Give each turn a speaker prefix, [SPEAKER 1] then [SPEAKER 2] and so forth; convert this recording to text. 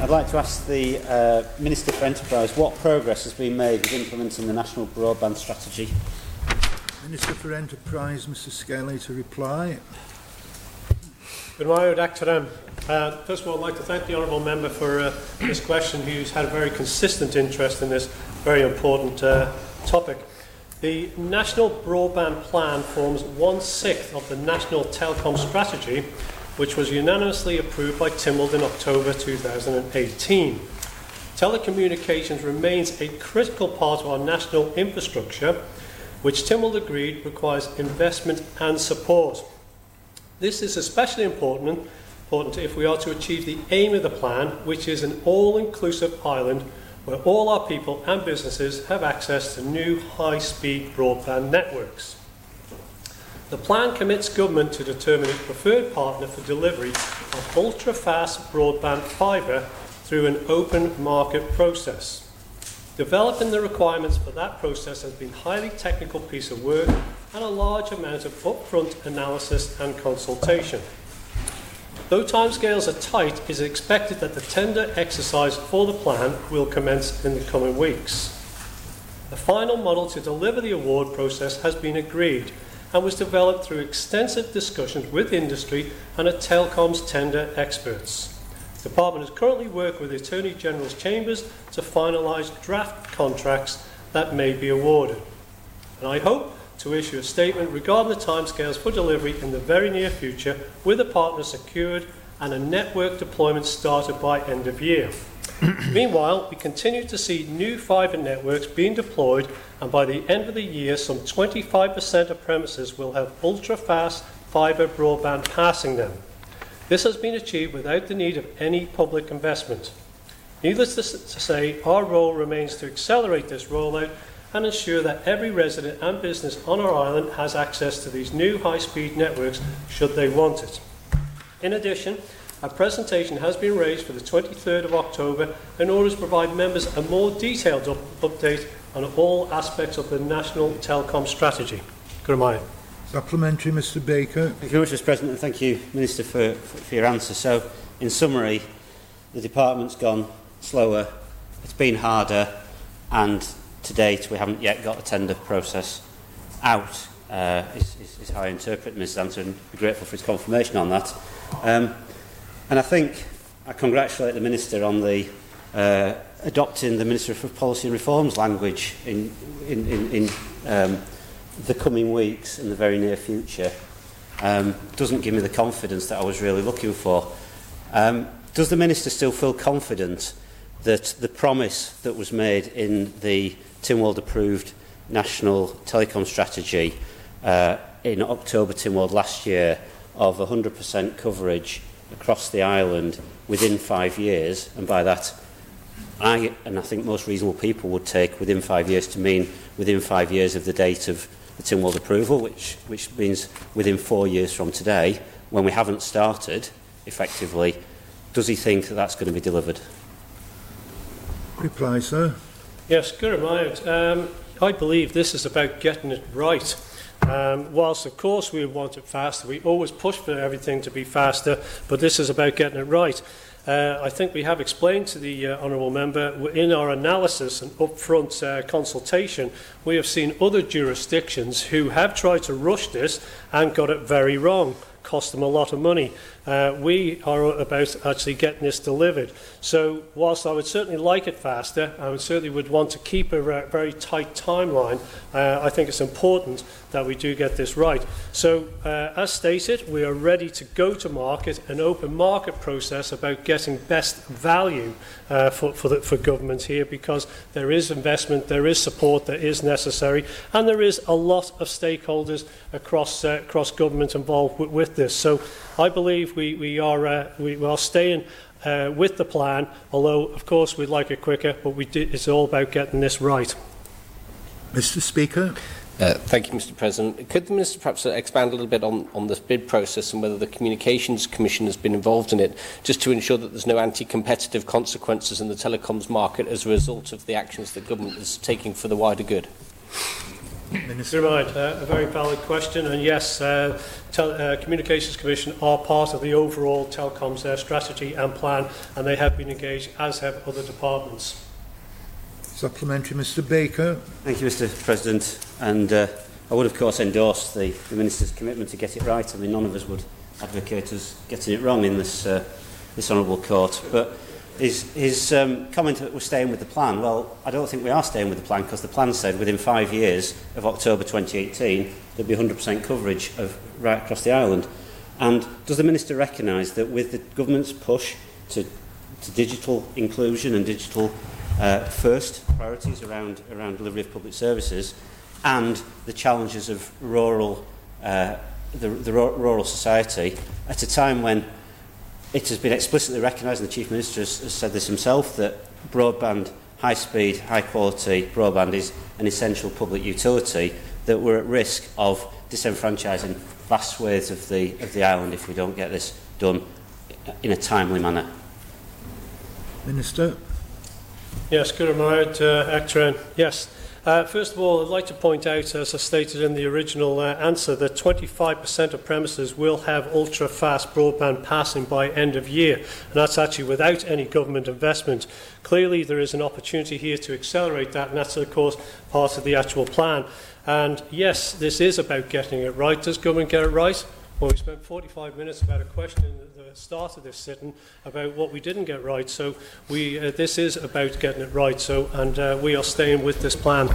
[SPEAKER 1] I'd like to ask the Minister for Enterprise what progress has been made with implementing the National Broadband Strategy.
[SPEAKER 2] Minister for Enterprise, Mr Skelly, to reply.
[SPEAKER 3] Good morning, Dr. First of all, I'd like to thank the Honourable Member for this question, who's had a very consistent interest in this very important topic. The National Broadband Plan forms 1/6 of the National Telecom Strategy, which was unanimously approved by Tynwald in October 2018. Telecommunications remains a critical part of our national infrastructure, which Tynwald agreed requires investment and support. This is especially important if we are to achieve the aim of the plan, which is an all-inclusive island where all our people and businesses have access to new high-speed broadband networks. The plan commits government to determine its preferred partner for delivery of ultra-fast broadband fibre through an open market process. Developing the requirements for that process has been a highly technical piece of work and a large amount of upfront analysis and consultation. Though timescales are tight, it is expected that the tender exercise for the plan will commence in the coming weeks. The final model to deliver the award process has been agreed and was developed through extensive discussions with industry and a telecoms tender experts. The Department is currently working with the Attorney General's Chambers to finalise draft contracts that may be awarded. And I hope to issue a statement regarding the timescales for delivery in the very near future, with a partner secured and a network deployment started by end of year. Meanwhile, we continue to see new fibre networks being deployed, and by the end of the year, some 25% of premises will have ultra-fast fibre broadband passing them. This has been achieved without the need of any public investment. Needless to say, our role remains to accelerate this rollout and ensure that every resident and business on our island has access to these new high-speed networks should they want it. In addition, a presentation has been raised for the 23rd of October in order to provide members a more detailed update on all aspects of the National Telecom Strategy. Good morning.
[SPEAKER 2] Supplementary, Mr Baker.
[SPEAKER 1] Thank you very much, Mr President, and thank you, Minister, for your answer. So, in summary, the Department's gone slower, it's been harder, and to date we haven't yet got a tender process out, is how I interpret Mrs Answer, and be grateful for his confirmation on that. And I think I congratulate the Minister on the adopting the Minister for Policy and Reforms language in the coming weeks in the very near future. Doesn't give me the confidence that I was really looking for. Does the Minister still feel confident that the promise that was made in the Tynwald approved National Telecom Strategy in October Tynwald last year of 100% coverage across the island within 5 years, and by that I think most reasonable people would take within 5 years to mean within 5 years of the date of the Tynwald approval, which means within 4 years from today, when we haven't started effectively, does he think that that's going to be delivered?
[SPEAKER 2] Reply, sir.
[SPEAKER 3] Yes, good morning. I believe this is about getting it right. Whilst, of course, we want it faster, we always push for everything to be faster, but this is about getting it right. I think we have explained to the Honourable Member, in our analysis and upfront consultation, we have seen other jurisdictions who have tried to rush this and got it very wrong, cost them a lot of money. We are about actually getting this delivered. So whilst I would certainly like it faster, I would want to keep a very tight timeline. I think it's important that we do get this right. So as stated, we are ready to go to market, an open market process about getting best value for government here, because there is investment, there is support that is necessary, and there is a lot of stakeholders across government involved with this. So I believe we are staying with the plan, although of course we'd like it quicker, but it's all about getting this right.
[SPEAKER 2] Mr Speaker.
[SPEAKER 4] Thank you, Mr President. Could the Minister perhaps expand a little bit on this bid process and whether the Communications Commission has been involved in it, just to ensure that there's no anti-competitive consequences in the telecoms market as a result of the actions that government is taking for the wider good?
[SPEAKER 2] Minister.
[SPEAKER 3] A very valid question, and yes, Communications Commission are part of the overall telecoms strategy and plan, and they have been engaged, as have other departments.
[SPEAKER 2] Supplementary, Mr Baker.
[SPEAKER 1] Thank you, Mr President. And I would, of course, endorse the Minister's commitment to get it right. I mean, none of us would advocate us getting it wrong in this honourable court. But his comment that we're staying with the plan, well, I don't think we are staying with the plan, because the plan said within 5 years of October 2018 there'd be 100% coverage of right across the island. And does the Minister recognise that with the government's push to digital inclusion and digital first priorities around delivery of public services, and the challenges of rural society at a time when it has been explicitly recognised, and the Chief Minister has said this himself, that broadband, high-speed, high-quality broadband is an essential public utility, that we're at risk of disenfranchising vast swathes of the island if we don't get this done in a timely manner?
[SPEAKER 2] Minister.
[SPEAKER 3] Yes, good morning, Ayre. Yes. First of all, I'd like to point out, as I stated in the original answer, that 25% of premises will have ultra-fast broadband passing by end of year, and that's actually without any government investment. Clearly, there is an opportunity here to accelerate that, and that's, of course, part of the actual plan. And yes, this is about getting it right. Does government get it right? Well, we spent 45 minutes about a question at the start of this sitting about what we didn't get right. So this is about getting it right. And we are staying with this plan.